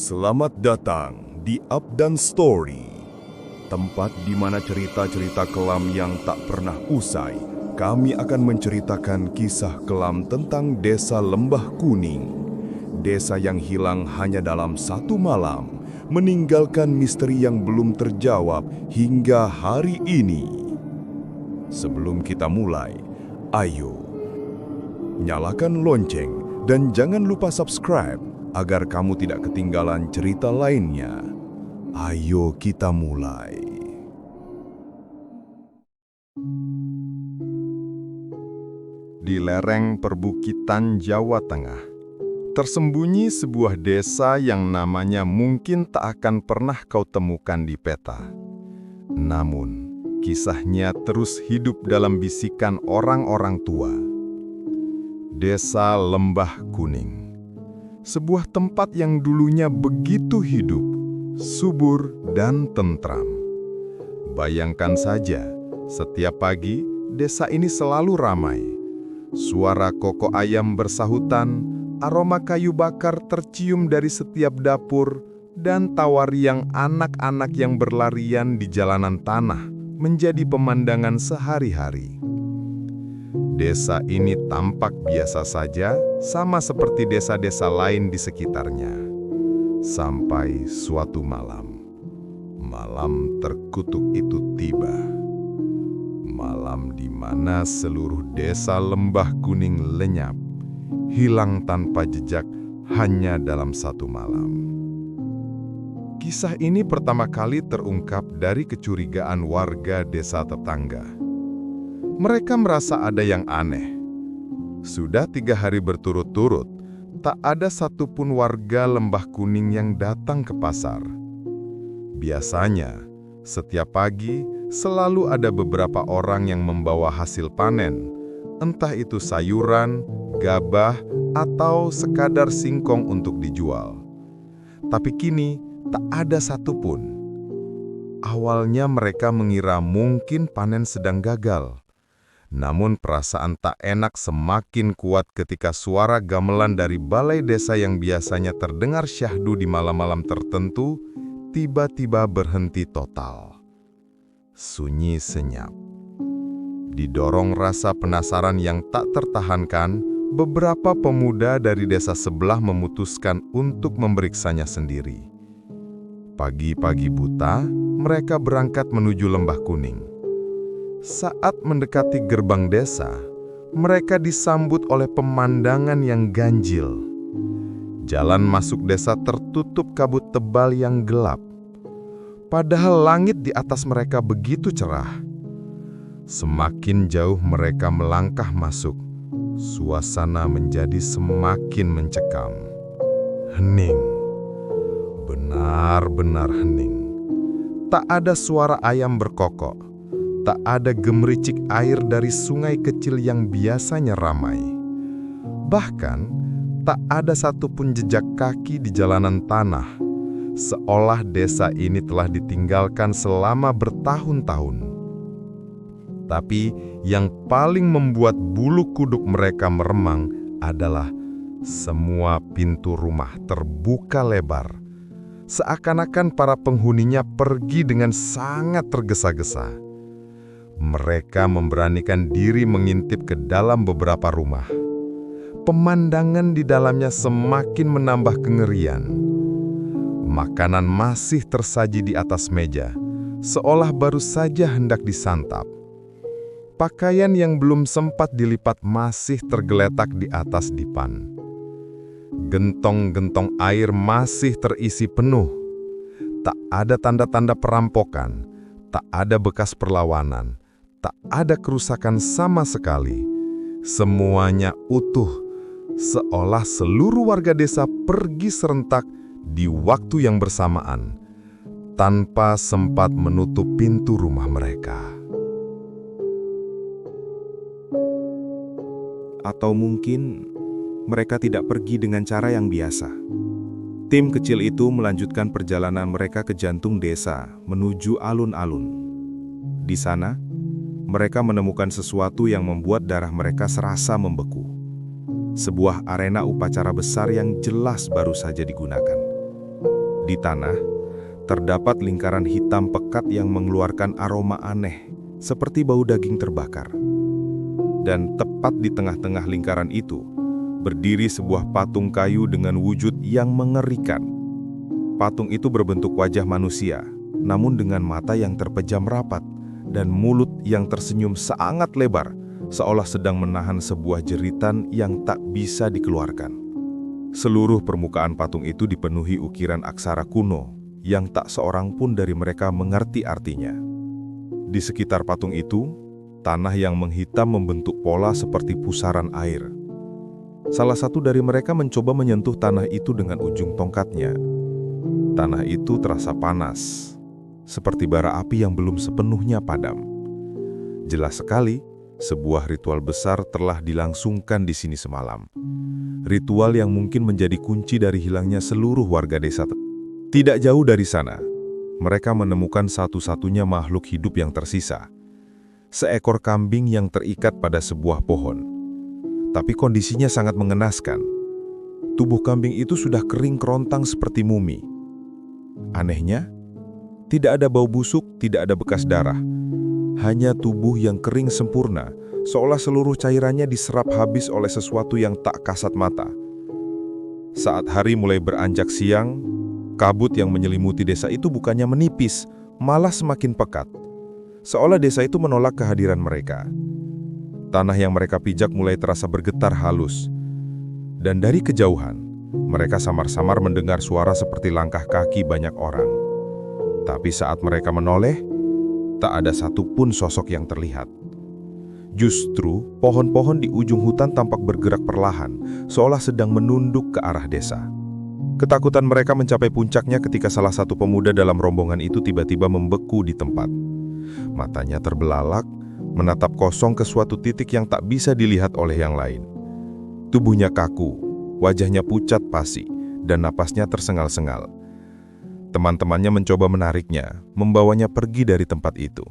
Selamat datang di Updan Story, tempat di mana cerita-cerita kelam yang tak pernah usai. Kami akan menceritakan kisah kelam tentang Desa Lembah Kuning. Desa yang hilang hanya dalam satu malam, meninggalkan misteri yang belum terjawab hingga hari ini. Sebelum kita mulai, ayo nyalakan lonceng dan jangan lupa subscribe agar kamu tidak ketinggalan cerita lainnya. Ayo kita mulai. Di lereng perbukitan Jawa Tengah, tersembunyi sebuah desa yang namanya mungkin tak akan pernah kau temukan di peta. Namun, kisahnya terus hidup dalam bisikan orang-orang tua. Desa Lembah Kuning. Sebuah tempat yang dulunya begitu hidup, subur dan tentram. Bayangkan saja, setiap pagi desa ini selalu ramai. Suara kokok ayam bersahutan, aroma kayu bakar tercium dari setiap dapur, dan tawa riang anak-anak yang berlarian di jalanan tanah menjadi pemandangan sehari-hari. Desa ini tampak biasa saja, sama seperti desa-desa lain di sekitarnya. Sampai suatu malam, malam terkutuk itu tiba. Malam di mana seluruh desa Lembah Kuning lenyap, hilang tanpa jejak hanya dalam satu malam. Kisah ini pertama kali terungkap dari kecurigaan warga desa tetangga. Mereka merasa ada yang aneh. Sudah 3 hari berturut-turut, tak ada satupun warga Lembah Kuning yang datang ke pasar. Biasanya, setiap pagi selalu ada beberapa orang yang membawa hasil panen, entah itu sayuran, gabah, atau sekadar singkong untuk dijual. Tapi kini, tak ada satupun. Awalnya mereka mengira mungkin panen sedang gagal. Namun perasaan tak enak semakin kuat ketika suara gamelan dari balai desa yang biasanya terdengar syahdu di malam-malam tertentu, tiba-tiba berhenti total. Sunyi senyap. Didorong rasa penasaran yang tak tertahankan, beberapa pemuda dari desa sebelah memutuskan untuk memeriksanya sendiri. Pagi-pagi buta, mereka berangkat menuju Lembah Kuning. Saat mendekati gerbang desa, mereka disambut oleh pemandangan yang ganjil. Jalan masuk desa tertutup kabut tebal yang gelap. Padahal langit di atas mereka begitu cerah. Semakin jauh mereka melangkah masuk, suasana menjadi semakin mencekam. Hening. Benar-benar hening. Tak ada suara ayam berkokok. Tak ada gemericik air dari sungai kecil yang biasanya ramai. Bahkan, tak ada satupun jejak kaki di jalanan tanah, seolah desa ini telah ditinggalkan selama bertahun-tahun. Tapi yang paling membuat bulu kuduk mereka meremang adalah semua pintu rumah terbuka lebar, seakan-akan para penghuninya pergi dengan sangat tergesa-gesa. Mereka memberanikan diri mengintip ke dalam beberapa rumah. Pemandangan di dalamnya semakin menambah kengerian. Makanan masih tersaji di atas meja, seolah baru saja hendak disantap. Pakaian yang belum sempat dilipat masih tergeletak di atas dipan. Gentong-gentong air masih terisi penuh. Tak ada tanda-tanda perampokan, tak ada bekas perlawanan. Tak ada kerusakan sama sekali. Semuanya utuh, seolah seluruh warga desa pergi serentak di waktu yang bersamaan, tanpa sempat menutup pintu rumah mereka. Atau mungkin mereka tidak pergi dengan cara yang biasa. Tim kecil itu melanjutkan perjalanan mereka ke jantung desa menuju alun-alun. Di sana, mereka menemukan sesuatu yang membuat darah mereka serasa membeku. Sebuah arena upacara besar yang jelas baru saja digunakan. Di tanah, terdapat lingkaran hitam pekat yang mengeluarkan aroma aneh, seperti bau daging terbakar. Dan tepat di tengah-tengah lingkaran itu, berdiri sebuah patung kayu dengan wujud yang mengerikan. Patung itu berbentuk wajah manusia, namun dengan mata yang terpejam rapat dan mulut yang tersenyum sangat lebar, seolah sedang menahan sebuah jeritan yang tak bisa dikeluarkan. Seluruh permukaan patung itu dipenuhi ukiran aksara kuno yang tak seorang pun dari mereka mengerti artinya. Di sekitar patung itu, tanah yang menghitam membentuk pola seperti pusaran air. Salah satu dari mereka mencoba menyentuh tanah itu dengan ujung tongkatnya. Tanah itu terasa panas, seperti bara api yang belum sepenuhnya padam. Jelas sekali, sebuah ritual besar telah dilangsungkan di sini semalam. Ritual yang mungkin menjadi kunci dari hilangnya seluruh warga desa. Tidak jauh dari sana, mereka menemukan satu-satunya makhluk hidup yang tersisa. Seekor kambing yang terikat pada sebuah pohon. Tapi kondisinya sangat mengenaskan. Tubuh kambing itu sudah kering kerontang seperti mumi. Anehnya, tidak ada bau busuk, tidak ada bekas darah. Hanya tubuh yang kering sempurna, seolah seluruh cairannya diserap habis oleh sesuatu yang tak kasat mata. Saat hari mulai beranjak siang, kabut yang menyelimuti desa itu bukannya menipis, malah semakin pekat. Seolah desa itu menolak kehadiran mereka. Tanah yang mereka pijak mulai terasa bergetar halus. Dan dari kejauhan, mereka samar-samar mendengar suara seperti langkah kaki banyak orang. Tapi saat mereka menoleh, tak ada satupun sosok yang terlihat. Justru, pohon-pohon di ujung hutan tampak bergerak perlahan, seolah sedang menunduk ke arah desa. Ketakutan mereka mencapai puncaknya ketika salah satu pemuda dalam rombongan itu tiba-tiba membeku di tempat. Matanya terbelalak, menatap kosong ke suatu titik yang tak bisa dilihat oleh yang lain. Tubuhnya kaku, wajahnya pucat pasi, dan napasnya tersengal-sengal. Teman-temannya mencoba menariknya, membawanya pergi dari tempat itu.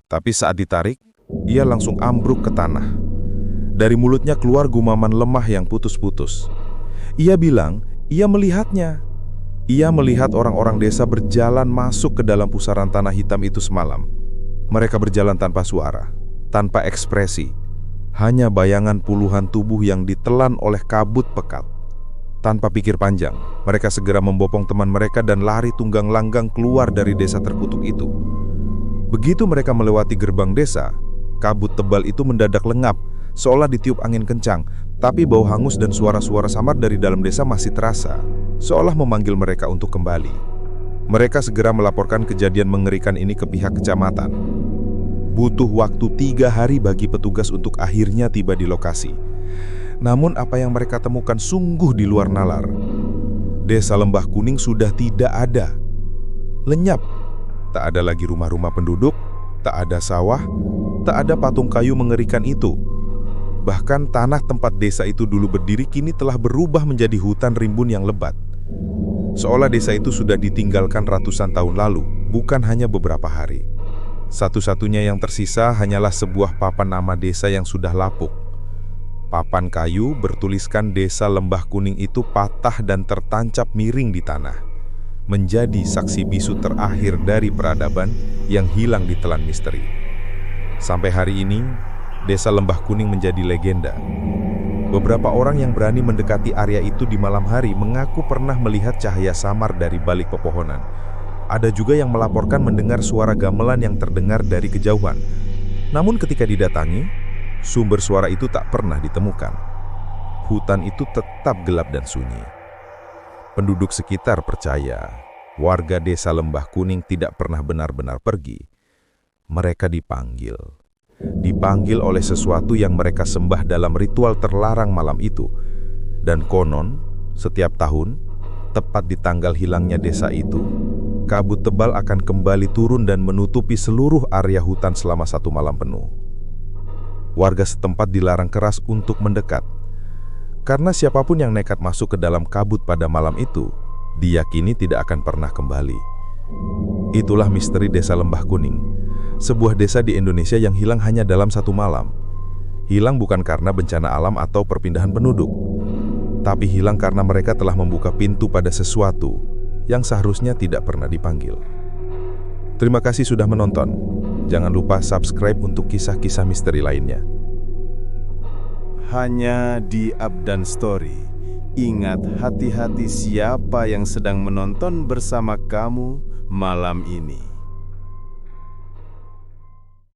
Tapi saat ditarik, ia langsung ambruk ke tanah. Dari mulutnya keluar gumaman lemah yang putus-putus. Ia bilang, ia melihatnya. Ia melihat orang-orang desa berjalan masuk ke dalam pusaran tanah hitam itu semalam. Mereka berjalan tanpa suara, tanpa ekspresi. Hanya bayangan puluhan tubuh yang ditelan oleh kabut pekat. Tanpa pikir panjang, mereka segera membopong teman mereka dan lari tunggang langgang keluar dari desa terkutuk itu. Begitu mereka melewati gerbang desa, kabut tebal itu mendadak lenyap, seolah ditiup angin kencang, tapi bau hangus dan suara-suara samar dari dalam desa masih terasa, seolah memanggil mereka untuk kembali. Mereka segera melaporkan kejadian mengerikan ini ke pihak kecamatan. Butuh waktu 3 hari bagi petugas untuk akhirnya tiba di lokasi. Namun apa yang mereka temukan sungguh di luar nalar. Desa Lembah Kuning sudah tidak ada. Lenyap. Tak ada lagi rumah-rumah penduduk, tak ada sawah, tak ada patung kayu mengerikan itu. Bahkan tanah tempat desa itu dulu berdiri kini telah berubah menjadi hutan rimbun yang lebat. Seolah desa itu sudah ditinggalkan ratusan tahun lalu, bukan hanya beberapa hari. Satu-satunya yang tersisa hanyalah sebuah papan nama desa yang sudah lapuk. Papan kayu bertuliskan Desa Lembah Kuning itu patah dan tertancap miring di tanah, menjadi saksi bisu terakhir dari peradaban yang hilang ditelan misteri. Sampai hari ini, Desa Lembah Kuning menjadi legenda. Beberapa orang yang berani mendekati area itu di malam hari mengaku pernah melihat cahaya samar dari balik pepohonan. Ada juga yang melaporkan mendengar suara gamelan yang terdengar dari kejauhan. Namun ketika didatangi, sumber suara itu tak pernah ditemukan. Hutan itu tetap gelap dan sunyi. Penduduk sekitar percaya, warga Desa Lembah Kuning tidak pernah benar-benar pergi. Mereka dipanggil. Dipanggil oleh sesuatu yang mereka sembah dalam ritual terlarang malam itu. Dan konon, setiap tahun, tepat di tanggal hilangnya desa itu, kabut tebal akan kembali turun dan menutupi seluruh area hutan selama 1 malam penuh. Warga setempat dilarang keras untuk mendekat. Karena siapapun yang nekat masuk ke dalam kabut pada malam itu, diyakini tidak akan pernah kembali. Itulah misteri Desa Lembah Kuning, sebuah desa di Indonesia yang hilang hanya dalam 1 malam. Hilang bukan karena bencana alam atau perpindahan penduduk, tapi hilang karena mereka telah membuka pintu pada sesuatu yang seharusnya tidak pernah dipanggil. Terima kasih sudah menonton. Jangan lupa subscribe untuk kisah-kisah misteri lainnya. Hanya di Abdan Story. Ingat, hati-hati siapa yang sedang menonton bersama kamu malam ini.